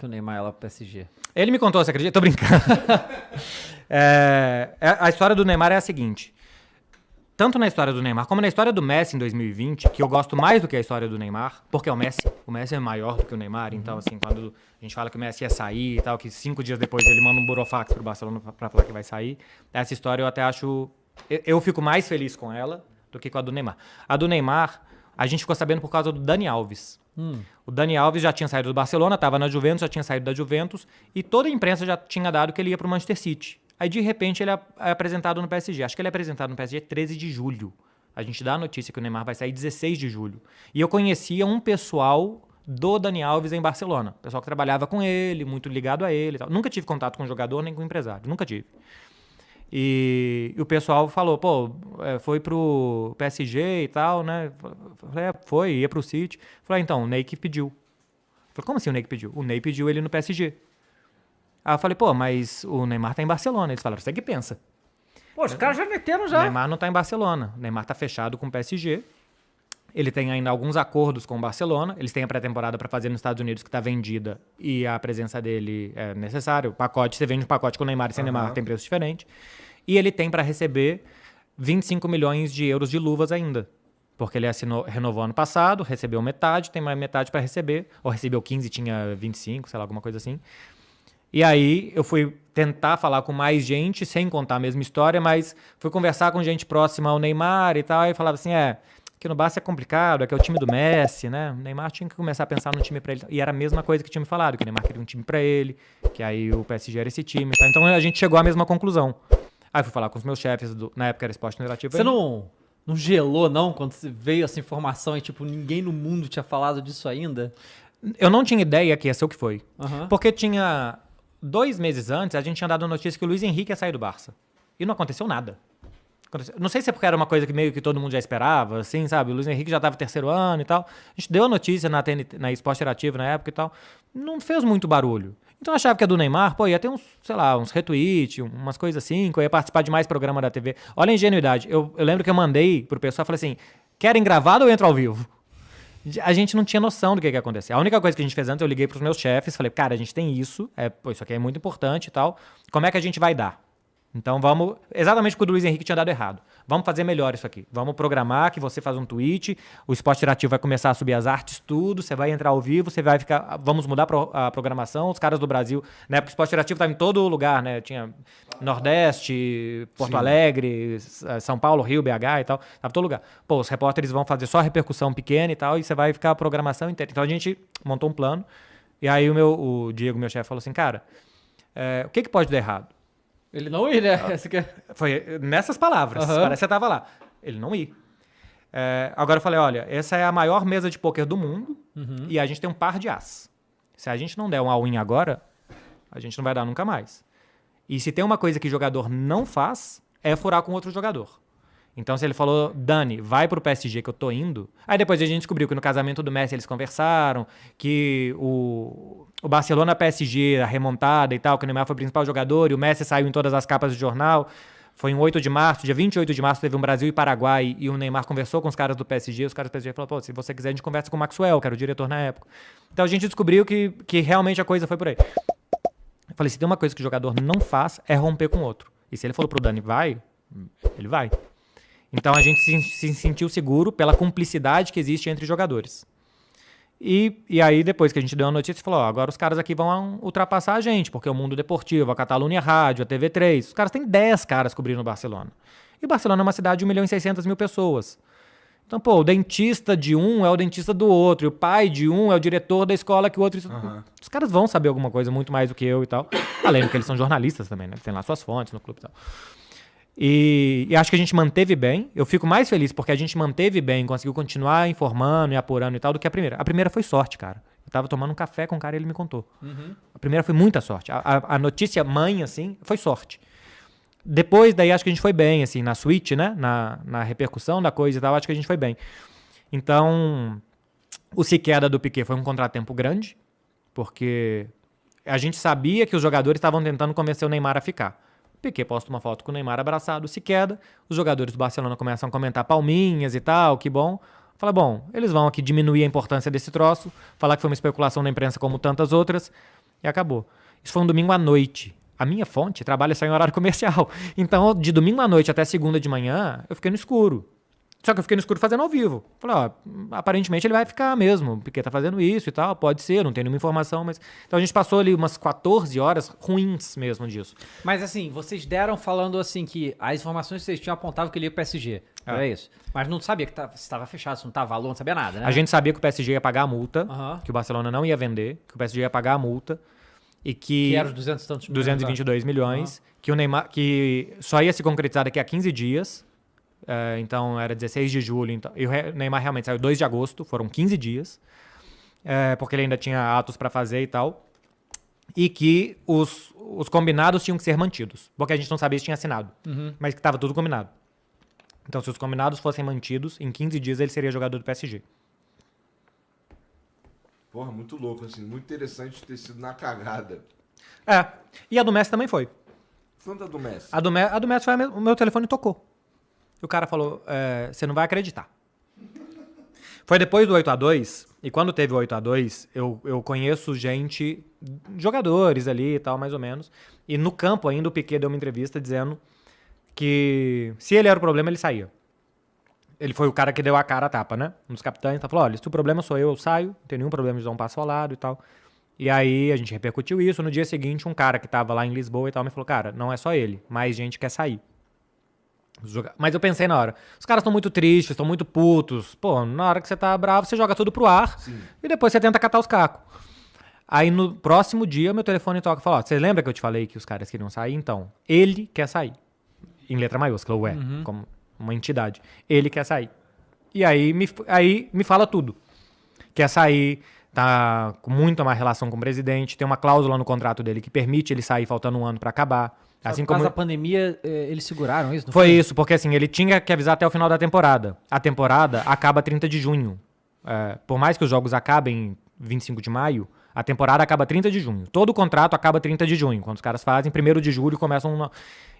que o Neymar ia lá pro PSG. Ele me contou, você acredita? Tô brincando. A história do Neymar é a seguinte. Tanto na história do Neymar como na história do Messi em 2020, que eu gosto mais do que a história do Neymar, porque o Messi é maior do que o Neymar, então assim, quando a gente fala que o Messi ia sair e tal, que 5 dias depois ele manda um burofax pro Barcelona pra falar que vai sair, essa história eu até acho... Eu fico mais feliz com ela do que com a do Neymar. A do Neymar, a gente ficou sabendo por causa do Dani Alves. O Dani Alves já tinha saído do Barcelona, estava na Juventus, já tinha saído da Juventus, e toda a imprensa já tinha dado que ele ia pro Manchester City. Aí, de repente, ele é apresentado no PSG. Acho que ele é apresentado no PSG 13 de julho. A gente dá a notícia que o Neymar vai sair 16 de julho. E eu conhecia um pessoal do Dani Alves em Barcelona. Pessoal que trabalhava com ele, muito ligado a ele e tal. Nunca tive contato com o jogador nem com o empresário. Nunca tive. E o pessoal falou, foi pro PSG e tal, né? Falei, ia pro City. Falei, então, o Ney que pediu. Falei, como assim o Ney que pediu? O Ney pediu ele no PSG. Aí eu falei, mas o Neymar tá em Barcelona. Eles falaram, você que pensa. Pô, os caras já meteram já. O Neymar não tá em Barcelona. O Neymar tá fechado com o PSG. Ele tem ainda alguns acordos com o Barcelona. Eles têm a pré-temporada para fazer nos Estados Unidos, que tá vendida, e a presença dele é necessária. O pacote, você vende um pacote com o Neymar e sem Neymar, tem preço diferente. E ele tem para receber 25 milhões de euros de luvas ainda. Porque ele renovou ano passado, recebeu metade, tem mais metade para receber. Ou recebeu 15, tinha 25, sei lá, alguma coisa assim. E aí eu fui tentar falar com mais gente, sem contar a mesma história, mas fui conversar com gente próxima ao Neymar e tal, e falava assim, que no Barça é complicado, que é o time do Messi, né? O Neymar tinha que começar a pensar no time pra ele. E era a mesma coisa que tinha me falado, que o Neymar queria um time pra ele, que aí o PSG era esse time. Tá? Então a gente chegou à mesma conclusão. Aí fui falar com os meus chefes, na época era Esporte Interativo. Você não gelou, não, quando veio essa informação e, ninguém no mundo tinha falado disso ainda? Eu não tinha ideia que ia ser o que foi. Porque tinha... 2 meses antes, a gente tinha dado a notícia que o Luiz Henrique ia sair do Barça. E não aconteceu nada. Não sei se é porque era uma coisa que meio que todo mundo já esperava, assim, sabe? O Luiz Henrique já estava no 3º ano e tal. A gente deu a notícia na Esporte Interativo na época e tal. Não fez muito barulho. Então eu achava que a do Neymar, ia ter uns retweets, umas coisas assim, que eu ia participar de mais programa da TV. Olha a ingenuidade. Eu lembro que eu mandei pro pessoal e falei assim, querem gravado ou entro ao vivo? A gente não tinha noção do que ia acontecer. A única coisa que a gente fez antes, eu liguei pros meus chefes, falei, cara, a gente tem isso, isso aqui é muito importante e tal, como é que a gente vai dar? Então vamos, exatamente porque o Luiz Henrique tinha dado errado, vamos fazer melhor isso aqui, vamos programar que você faz um tweet, o Esporte Interativo vai começar a subir as artes, tudo, você vai entrar ao vivo, você vai ficar, vamos mudar a programação, os caras do Brasil, na época o Esporte Interativo estava em todo lugar, né, tinha Nordeste, Porto Alegre, São Paulo, Rio, BH e tal, tava em todo lugar. Os repórteres vão fazer só repercussão pequena e tal, e você vai ficar a programação inteira. Então a gente montou um plano, e aí o Diego, meu chefe, falou assim, cara, o que pode dar errado? Ele não ir, né? Foi nessas palavras, parece que você tava lá. Ele não ir. Agora eu falei, olha, essa é a maior mesa de pôquer do mundo e a gente tem um par de as. Se a gente não der um all-in agora, a gente não vai dar nunca mais. E se tem uma coisa que jogador não faz, é furar com outro jogador. Então se ele falou, Dani, vai pro PSG que eu tô indo, aí depois a gente descobriu que no casamento do Messi eles conversaram, que o Barcelona PSG, a remontada e tal, que o Neymar foi o principal jogador e o Messi saiu em todas as capas do jornal. Foi em 8 de março, dia 28 de março teve um Brasil e Paraguai e o Neymar conversou com os caras do PSG, os caras do PSG falaram, se você quiser a gente conversa com o Maxwell, que era o diretor na época. Então a gente descobriu que realmente a coisa foi por aí. Eu falei, se tem uma coisa que o jogador não faz, é romper com o outro. E se ele falou pro Dani, vai, ele vai. Então a gente se sentiu seguro pela cumplicidade que existe entre jogadores. E aí, depois que a gente deu a notícia, falou, agora os caras aqui vão ultrapassar a gente, porque o Mundo Deportivo, a Catalunha Rádio, a TV3, os caras têm 10 caras cobrindo o Barcelona. E o Barcelona é uma cidade de 1.600.000 pessoas. Então, o dentista de um é o dentista do outro, e o pai de um é o diretor da escola que o outro... Os caras vão saber alguma coisa muito mais do que eu e tal. Além de que eles são jornalistas também, né? Tem lá suas fontes no clube e tal. E acho que a gente manteve bem. Eu fico mais feliz porque a gente manteve bem, conseguiu continuar informando e apurando e tal do que a primeira. A primeira foi sorte, cara. Eu tava tomando um café com um cara e ele me contou. A primeira foi muita sorte. A notícia mãe, assim, foi sorte. Depois, daí, acho que a gente foi bem, assim, na suíte, né? Na repercussão da coisa e tal, acho que a gente foi bem. Então, o se queda do Piquet foi um contratempo grande, porque a gente sabia que os jogadores estavam tentando convencer o Neymar a ficar. Piquet posta uma foto com o Neymar abraçado, se queda, os jogadores do Barcelona começam a comentar palminhas e tal, que bom. Fala, bom, eles vão aqui diminuir a importância desse troço, falar que foi uma especulação da imprensa como tantas outras, e acabou. Isso foi um domingo à noite. A minha fonte trabalha só em horário comercial. Então, de domingo à noite até segunda de manhã, eu fiquei no escuro. Só que eu fiquei no escuro fazendo ao vivo. Falei, ó, aparentemente ele vai ficar mesmo, porque tá fazendo isso e tal, pode ser, não tem nenhuma informação, mas... Então a gente passou ali umas 14 horas ruins mesmo disso. Mas assim, vocês deram falando assim que as informações que vocês tinham apontavam que ele ia pro PSG, era isso? Mas não sabia que estava fechado, se não tava valor, não sabia nada, né? A gente sabia que o PSG ia pagar a multa, que o Barcelona não ia vender, que o PSG ia pagar a multa, e que era os 200 tantos 222 milhões, que o Neymar, que só ia se concretizar daqui a 15 dias, então era 16 de julho, então, e o Neymar realmente saiu 2 de agosto, foram 15 dias, porque ele ainda tinha atos para fazer e tal, e que os combinados tinham que ser mantidos, porque a gente não sabia se tinha assinado, mas que estava tudo combinado. Então, se os combinados fossem mantidos, em 15 dias ele seria jogador do PSG. Porra, muito louco, assim, muito interessante ter sido na cagada. E a do Messi também foi. Quanto a do Messi? A do Messi foi o meu telefone tocou. E o cara falou, você não vai acreditar. Foi depois do 8-2, e quando teve o 8-2, eu conheço gente, jogadores ali e tal, mais ou menos, e no campo ainda o Piquet deu uma entrevista dizendo que se ele era o problema, ele saía. Ele foi o cara que deu a cara a tapa, né? Um dos capitães, falou, olha, se o problema sou eu saio, não tem nenhum problema de dar um passo ao lado e tal. E aí a gente repercutiu isso. No dia seguinte, um cara que tava lá em Lisboa e tal me falou, cara, não é só ele, mais gente quer sair. Mas eu pensei na hora, os caras estão muito tristes, estão muito putos. Pô, na hora que você tá bravo, você joga tudo pro ar. Sim. E depois você tenta catar os cacos. Aí no próximo dia, meu telefone toca e fala, ó, você lembra que eu te falei que os caras queriam sair? Então, ele quer sair. Em letra maiúscula, como uma entidade. Ele quer sair. E aí me fala tudo. Quer sair, tá com muita má relação com o presidente, tem uma cláusula no contrato dele que permite ele sair faltando um ano pra acabar. Assim por causa da pandemia, eles seguraram isso? Não foi isso, porque assim, ele tinha que avisar até o final da temporada. A temporada acaba 30 de junho. Por mais que os jogos acabem 25 de maio, a temporada acaba 30 de junho. Todo o contrato acaba 30 de junho. Quando os caras fazem, 1º de julho começam...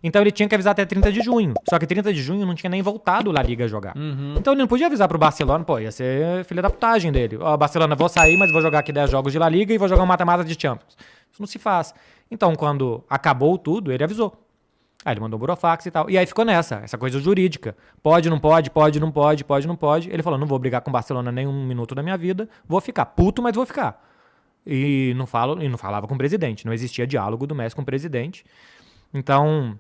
Então ele tinha que avisar até 30 de junho. Só que 30 de junho não tinha nem voltado La Liga a jogar. Então ele não podia avisar pro Barcelona, pô, ia ser filha da putagem dele. Ó, Barcelona, vou sair, mas vou jogar aqui 10 jogos de La Liga e vou jogar um mata-mata de Champions. Isso não se faz. Então, quando acabou tudo, ele avisou. Aí ele mandou um burofax e tal. E aí ficou essa coisa jurídica. Pode, não pode, pode, não pode, pode, não pode. Ele falou, não vou brigar com o Barcelona nem um minuto da minha vida. Vou ficar puto, mas vou ficar. E não falava com o presidente. Não existia diálogo do Messi com o presidente. Então...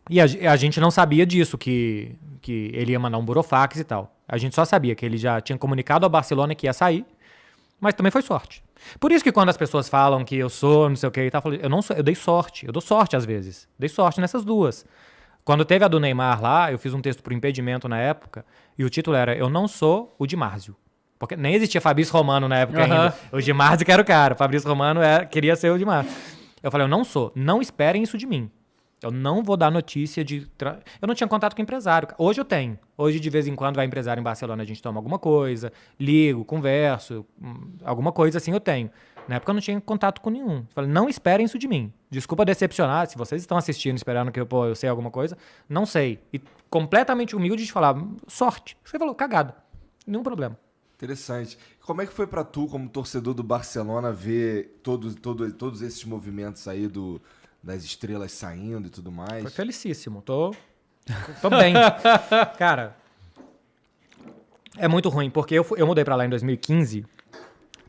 E a gente não sabia disso, que ele ia mandar um burofax e tal. A gente só sabia que ele já tinha comunicado ao Barcelona que ia sair, mas também foi sorte. Por isso que quando as pessoas falam que eu sou não sei o que e tal, eu não sou, eu dei sorte. Eu dou sorte às vezes. Dei sorte nessas duas. Quando teve a do Neymar lá, eu fiz um texto pro Impedimento na época, e o título era Eu não sou o Di Marzio. Porque nem existia Fabrício Romano na época ainda. O Di Marzio que era o cara. O Fabrício Romano queria ser o Di Marzio. Eu falei, eu não sou. Não esperem isso de mim. Eu não vou dar notícia de... Eu não tinha contato com empresário. Hoje eu tenho. Hoje, de vez em quando, vai empresário em Barcelona, a gente toma alguma coisa, ligo, converso, alguma coisa assim eu tenho. Na época eu não tinha contato com nenhum. Eu falei, não esperem isso de mim. Desculpa decepcionar, se vocês estão assistindo esperando que eu sei alguma coisa, não sei. E completamente humilde de falar, sorte. Você falou, cagada. Nenhum problema. Interessante. Como é que foi pra tu, como torcedor do Barcelona, ver todos esses movimentos aí das estrelas saindo e tudo mais? Foi felicíssimo. Tô bem. Cara, é muito ruim, porque eu mudei pra lá em 2015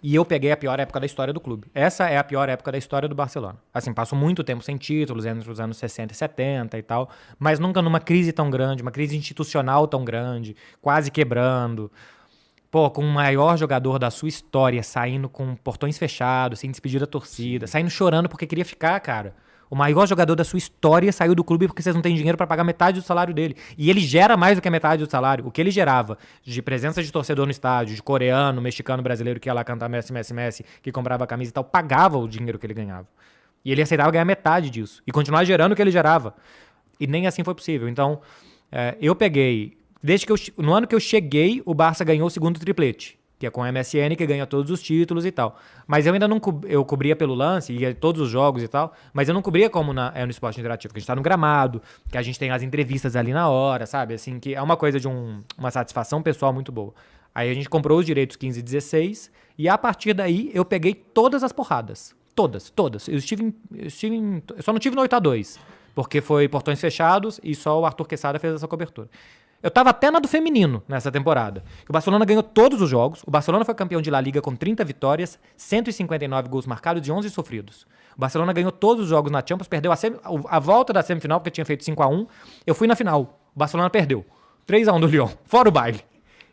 e eu peguei a pior época da história do clube. Essa é a pior época da história do Barcelona. Assim, passo muito tempo sem títulos, entre os anos 60 e 70 e tal, mas nunca numa crise tão grande, uma crise institucional tão grande, quase quebrando. Pô, com o maior jogador da sua história saindo com portões fechados, sem despedir da torcida, saindo chorando porque queria ficar, cara. O maior jogador da sua história saiu do clube porque vocês não têm dinheiro para pagar metade do salário dele. E ele gera mais do que a metade do salário. O que ele gerava de presença de torcedor no estádio, de coreano, mexicano, brasileiro que ia lá cantar Messi, Messi, Messi, que comprava camisa e tal, pagava o dinheiro que ele ganhava. E ele aceitava ganhar metade disso. E continuar gerando o que ele gerava. E nem assim foi possível. Então, eu peguei... No ano que eu cheguei, o Barça ganhou o segundo triplete, que é com a MSN, que ganha todos os títulos e tal. Mas eu ainda não eu cobria pelo lance, ia todos os jogos e tal, mas eu não cobria como no Esporte Interativo, que a gente tá no gramado, que a gente tem as entrevistas ali na hora, sabe? Assim, que é uma coisa de uma satisfação pessoal muito boa. Aí a gente comprou os direitos 15 e 16, e a partir daí eu peguei todas as porradas. Todas. Eu só não tive no 8x2, porque foi portões fechados e só o Arthur Quesada fez essa cobertura. Eu tava até na do feminino nessa temporada. O Barcelona ganhou todos os jogos. O Barcelona foi campeão de La Liga com 30 vitórias, 159 gols marcados e 11 sofridos. O Barcelona ganhou todos os jogos na Champions, perdeu a volta da semifinal, porque tinha feito 5x1. Eu fui na final. O Barcelona perdeu. 3x1 do Lyon, fora o baile.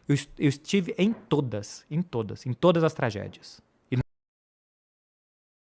Eu estive em todas as tragédias.